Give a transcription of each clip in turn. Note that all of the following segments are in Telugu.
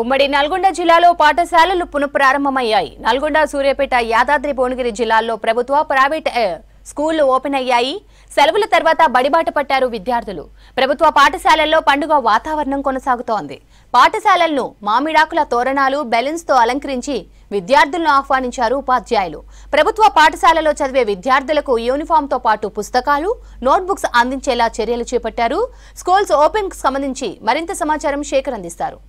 ఉమ్మడి నల్గొండ జిల్లాలో పాఠశాలలు పునఃప్రారంభమయ్యాయి. నల్గొండ, సూర్యాపేట, యాదాద్రి భువనగిరి జిల్లాల్లో ప్రభుత్వ, ప్రైవేట్ స్కూళ్లు ఓపెన్ అయ్యాయి. సెలవుల తర్వాత బడిబాట పట్టారు విద్యార్థులు. ప్రభుత్వ పాఠశాలల్లో పండుగ వాతావరణం కొనసాగుతోంది. పాఠశాలలను మామిడాకుల తోరణాలు, బెలూన్స్ తో అలంకరించి విద్యార్థులను ఆహ్వానించారు ఉపాధ్యాయులు. ప్రభుత్వ పాఠశాలలో చదివే విద్యార్థులకు యూనిఫామ్ తో పాటు పుస్తకాలు, నోట్బుక్స్ అందించేలా చర్యలు చేపట్టారు. స్కూల్స్ ఓపెన్ కు సంబంధించి మరింత సమాచారం శేఖర్ అందిస్తారు.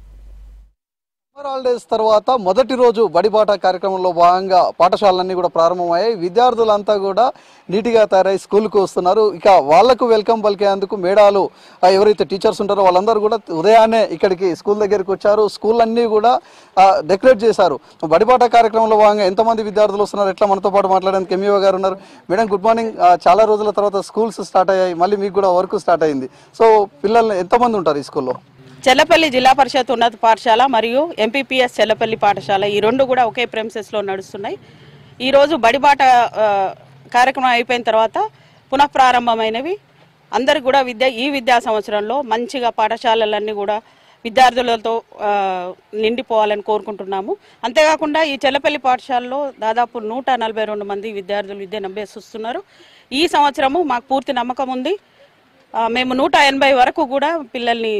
సమ్మర్ హాలిడేస్ తర్వాత మొదటి రోజు బడిబాట కార్యక్రమంలో భాగంగా పాఠశాలలన్నీ కూడా ప్రారంభమయ్యాయి. విద్యార్థులంతా కూడా నీట్గా తయారై స్కూల్కు వస్తున్నారు. ఇక వాళ్లకు వెల్కమ్ పలికేందుకు మేడాలు ఎవరైతే టీచర్స్ ఉంటారో వాళ్ళందరూ కూడా ఉదయాన్నే ఇక్కడికి స్కూల్ దగ్గరికి వచ్చారు. స్కూల్ అన్నీ కూడా డెకరేట్ చేశారు. బడిబాట కార్యక్రమంలో భాగంగా ఎంతమంది విద్యార్థులు వస్తున్నారు, ఎట్లా మనతో పాటు మాట్లాడడానికి ఎంఈఓ గారు ఉన్నారు. Madam, good morning. చాలా రోజుల తర్వాత స్కూల్స్ స్టార్ట్ అయ్యాయి, మళ్ళీ మీకు కూడా వర్క్ స్టార్ట్ అయింది. సో పిల్లలు ఎంతమంది ఉంటారు ఈ స్కూల్లో? చెల్లపల్లి జిల్లా పరిషత్ ఉన్నత పాఠశాల మరియు ఎంపీపీఎస్ చెల్లపల్లి పాఠశాల ఈ రెండు కూడా ఒకే ప్రెమిసెస్లో నడుస్తున్నాయి. ఈరోజు బడిబాట కార్యక్రమం అయిపోయిన తర్వాత పునఃప్రారంభమైనవి. అందరికి కూడా ఈ విద్యా సంవత్సరంలో మంచిగా పాఠశాలలన్నీ కూడా విద్యార్థులతో నిండిపోవాలని కోరుకుంటున్నాము. అంతేకాకుండా ఈ చెల్లపల్లి పాఠశాలలో దాదాపు 142 మంది విద్యార్థులు విద్యను అభ్యసిస్తున్నారు. ఈ సంవత్సరము మాకు పూర్తి నమ్మకం ఉంది. మేము 180 వరకు కూడా పిల్లల్ని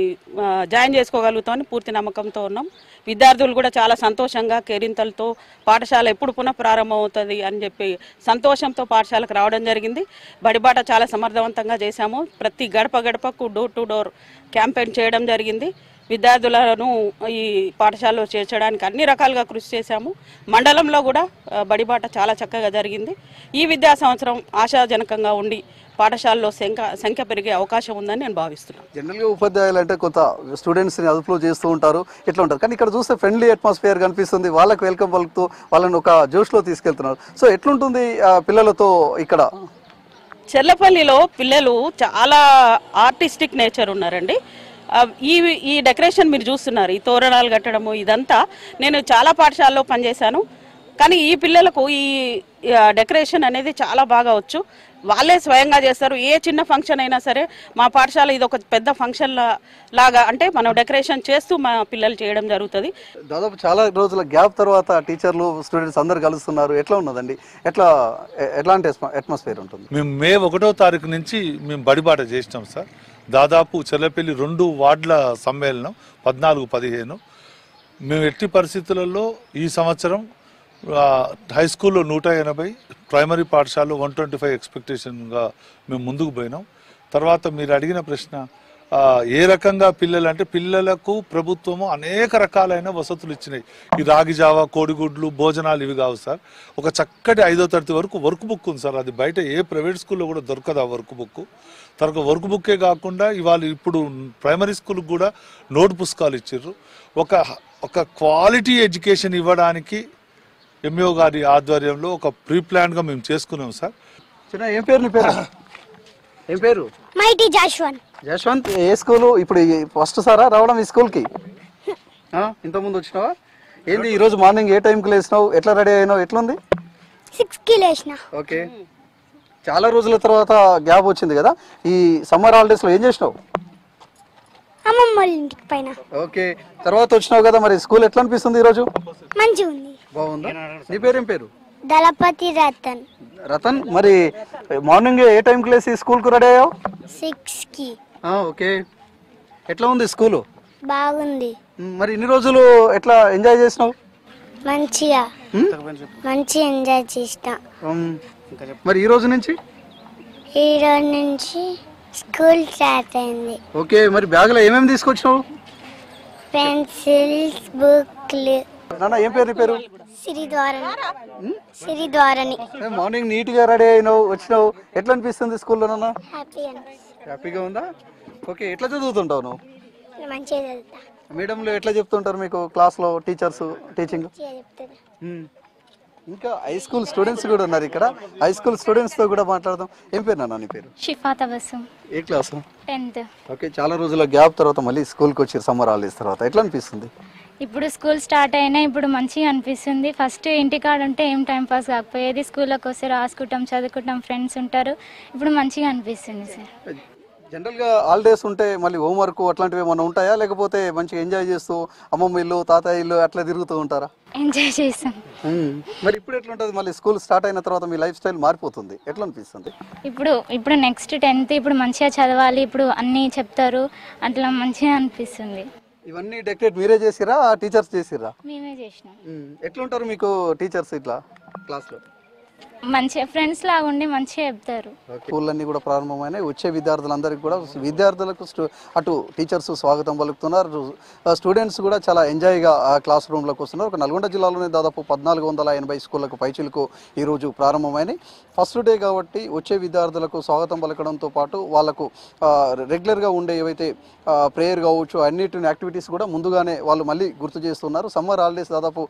జాయిన్ చేసుకోగలుగుతామని పూర్తి నమ్మకంతో ఉన్నాం. విద్యార్థులు కూడా చాలా సంతోషంగా కేరింతలతో పాఠశాల ఎప్పుడు పునః ప్రారంభం అవుతుంది అని చెప్పి సంతోషంతో పాఠశాలకు రావడం జరిగింది. బడిబాట చాలా సమర్థవంతంగా చేశాము. ప్రతి గడప గడపకు డోర్ టు డోర్ క్యాంపెయిన్ చేయడం జరిగింది. విద్యార్థులను ఈ పాఠశాలలో చేర్చడానికి అన్ని రకాలుగా కృషి చేశాము. మండలంలో కూడా బడిబాట చాలా చక్కగా జరిగింది. ఈ విద్యా సంవత్సరం ఆశాజనకంగా ఉండి పాఠశాలలో సంఖ్య పెరిగే అవకాశం ఉందని నేను భావిస్తున్నాను. జనరల్గా ఉపాధ్యాయులు అంటే కొంత స్టూడెంట్స్ని అదుపులో చేస్తూ ఉంటారు, ఇట్లా ఉంటారు. కానీ ఇక్కడ చూస్తే ఫ్రెండ్లీ అట్మాస్ఫియర్ కనిపిస్తుంది. వాళ్ళకి వెల్కమ్ పలుకుతూ వాళ్ళని ఒక జోష్లో తీసుకెళ్తున్నారు. సో ఎట్లుంటుంది పిల్లలతో ఇక్కడ? చెల్లపల్లిలో పిల్లలు చాలా ఆర్టిస్టిక్ నేచర్ ఉన్నారండి. ఈ డెకరేషన్ మీరు చూస్తున్నారు, ఈ తోరణాలు కట్టడము ఇదంతా నేను చాలా పాఠశాలలో పనిచేశాను. కానీ ఈ పిల్లలకు ఈ డెకరేషన్ అనేది చాలా బాగా వచ్చు. వాళ్ళే స్వయంగా చేస్తారు. ఏ చిన్న ఫంక్షన్ అయినా సరే మా పాఠశాల ఇది ఒక పెద్ద ఫంక్షన్ లాగా అంటే మనం డెకరేషన్ చేస్తూ మా పిల్లలు చేయడం జరుగుతుంది. దాదాపు చాలా రోజుల గ్యాప్ తర్వాత టీచర్లు స్టూడెంట్స్ అందరు కలుస్తున్నారు. ఎట్లా ఉన్నదండి? ఎట్లాంటి అట్మాస్ఫియర్ ఉంటుంది? మేము మే 1వ తారీఖు నుంచి మేము బడిబాట చేసినాం సార్. దాదాపు చెల్లపల్లి 2 వార్డుల సమ్మేళనం 14-15. మేము ఎట్టి పరిస్థితులలో ఈ సంవత్సరం హై స్కూల్లో 180, ప్రైమరీ పాఠశాలలో 125 ఎక్స్పెక్టేషన్గా మేము ముందుకు పోయినాం. తర్వాత మీరు అడిగిన ప్రశ్న ఏ రకంగా పిల్లలు అంటే పిల్లలకు ప్రభుత్వము అనేక రకాలైన వసతులు ఇచ్చినాయి. ఈ రాగి జావా, కోడిగుడ్లు, భోజనాలు ఇవి కావు సార్. ఒక చక్కటి 5వ తరగతి వరకు వర్క్ బుక్ ఉంది సార్. అది బయట ఏ ప్రైవేట్ స్కూల్లో కూడా దొరకదు ఆ వర్క్ బుక్. తర్వాత వర్క్ బుక్కే కాకుండా ఇప్పుడు ప్రైమరీ స్కూల్కి కూడా నోట్ పుస్తకాలు ఇచ్చారు. ఒక క్వాలిటీ ఎడ్యుకేషన్ ఇవ్వడానికి ఎంఈఓ గారి ఆధ్వర్యంలో ఒక ప్రీ ప్లాన్గా మేము చేసుకున్నాం సార్. ఏం పేరు నీ పేరు? ఏం పేరు? మైటీ జాష్వంత్. జశ్వంత్, ఏ స్కూలు? ఇప్పుడు ఫస్ట్ సారా రావడం ఈ స్కూల్కి? ఇంతకుముందు వచ్చినావా? ఏంది ఈరోజు మార్నింగ్ ఏ టైంకి లేచినావు, ఎట్లా రెడీ అయినావు, ఎట్లుంది? 6కి లేచిన. ఓకే, చాలా రోజుల తర్వాత గ్యాప్ వచ్చింది కదా. ఈ సమ్మర్ హాలిడేస్లో ఏం చేసినావు? అమ్మమ్మ వాళ్ళ ఇంటికి పైన. ఓకే, తర్వాత వచ్చినావు కదా, మరి స్కూల్ ఎట్లా అనిపిస్తుంది ఈరోజు? మంచిగా ఉంది. బాగుందా? నీ పేరేం పేరు? దళపతి రతన్. రతన్, మరి మార్నింగ్ ఏ టైంకి లేచి స్కూల్కు రెడీ అయ్యావు? 6కి. ఓకే, ఎట్లా ఉంది స్కూలు? బాగుంది. మరి ఇన్ని రోజులు ఎట్లా ఎంజాయ్ చేసినావు? మంచిగా ఎంజాయ్ చేసిన. మరి ఈ రోజు నుంచి స్కూల్ స్టార్ట్ అయింది. ఓకే, మరి బ్యాగ్లో ఏమేమి తీసుకొచ్చినావు? పెన్సిల్స్, బుక్లు. నాన్న, ఏం పేరు? నీ పేరు? సిరిద్వారని. మార్నింగ్ నీట్ గా రెడీ అయినావు, వచ్చినావు. ఎట్లా అనిపిస్తుంది స్కూల్లో నాన్న? హ్యాపీగా ఉందా? ఓకే, ఎట్లా చదువుతుంటావు నువ్వు? మంచిగా చదువుతా. మేడంలు ఎట్లా చెప్తుంటారు మీకు క్లాస్లో టీచర్స్ టీచింగ్? ఇంకా హై స్కూల్ స్టూడెంట్స్ కూడా ఉన్నారు ఇక్కడ. హై స్కూల్ స్టూడెంట్స్ తో కూడా మాట్లాడదాం. ఏం పేరు నాన్న నీ పేరు? షిఫా తబస్సుం. ఏ క్లాసు? 10th. ఓకే, చాలా రోజుల గ్యాప్ తర్వాత మళ్ళీ స్కూల్కి వచ్చారు సమ్మర్ హాలిడేస్ తర్వాత. ఎట్లా అనిపిస్తుంది? ఇప్పుడు స్కూల్ స్టార్ట్ అయినా ఇప్పుడు మంచిగా అనిపిస్తుంది. ఫస్ట్ ఇంటికాడ ఉంటే ఏం టైం పాస్ కాకపోయేది. స్కూల్లోకి వస్తే రాసుకుంటాం, చదువుకుంటాం, ఫ్రెండ్స్ ఉంటారు. ఇప్పుడు మంచిగా అనిపిస్తుంది సార్. జనరల్గా హాలిడేస్ ఉంటే మళ్ళీ హోంవర్క్ అట్లాంటివి ఏమైనా ఉంటాయా, లేకపోతే మంచిగా ఎంజాయ్ చేస్తూ అమ్మమ్మ ఇల్లు తాతయ్య ఇల్లు అట్లా తిరుగుతూ ఉంటారా? ఎంజాయ్ చేసాం. మరి ఇప్పుడు ఎట్లా ఉంటుంది? మళ్ళీ స్కూల్ స్టార్ట్ అయిన తర్వాత మీ లైఫ్ స్టైల్ మారిపోతుంది, ఎట్లా అనిపిస్తుంది? ఇప్పుడు నెక్స్ట్ 10th ఇప్పుడు మంచిగా చదవాలి, ఇప్పుడు అన్నీ చెప్తారు, అట్లా మంచిగా అనిపిస్తుంది. ఇవన్నీ డెకరేట్ మీరే చేసిరా, టీచర్స్ చేసిరా? మేమే చేసినాం. ఎట్లుంటారు మీకు టీచర్స్ ఇట్లా క్లాస్లో? మంచిగా ఫ్రెండ్స్ లాగా ఉండి మంచిగా చెప్తారు. స్కూళ్ళన్నీ కూడా ప్రారంభమైనాయి. వచ్చే విద్యార్థులందరికీ కూడా విద్యార్థులకు అటు టీచర్స్ స్వాగతం పలుకుతున్నారు. స్టూడెంట్స్ కూడా చాలా ఎంజాయ్గా క్లాస్ రూమ్లోకి వస్తున్నారు. ఒక నల్గొండ జిల్లాలోనే దాదాపు 1480 స్కూళ్ళకు పైచిలకు ఈరోజు ప్రారంభమైనాయి. ఫస్ట్ డే కాబట్టి వచ్చే విద్యార్థులకు స్వాగతం పలకడంతో పాటు వాళ్ళకు రెగ్యులర్గా ఉండే ఏవైతే ప్రేయర్ కావచ్చు అన్నిటిని యాక్టివిటీస్ కూడా ముందుగానే వాళ్ళు మళ్ళీ గుర్తు చేస్తున్నారు. సమ్మర్ హాలిడేస్ దాదాపు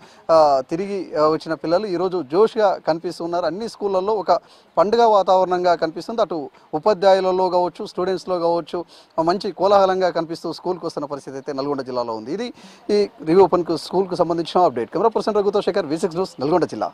తిరిగి వచ్చిన పిల్లలు ఈరోజు జోష్గా కనిపిస్తున్నారు. అన్ని స్కూళ్ళల్లో ఒక పండుగ వాతావరణంగా కనిపిస్తుంది. అటు ఉపాధ్యాయులలో కావచ్చు స్టూడెంట్స్లో కావచ్చు మంచి కోలాహలంగా కనిపిస్తూ స్కూల్కి వస్తున్న పరిస్థితి అయితే నల్గొండ జిల్లాలో ఉంది. ఇది ఈ రివ్యూ ఓపెన్ స్కూల్కు సంబంధించిన అప్డేట్. కెమెరా పర్సన్ రఘుతో శేఖర్, V6 న్యూస్, నల్గొండ జిల్లా.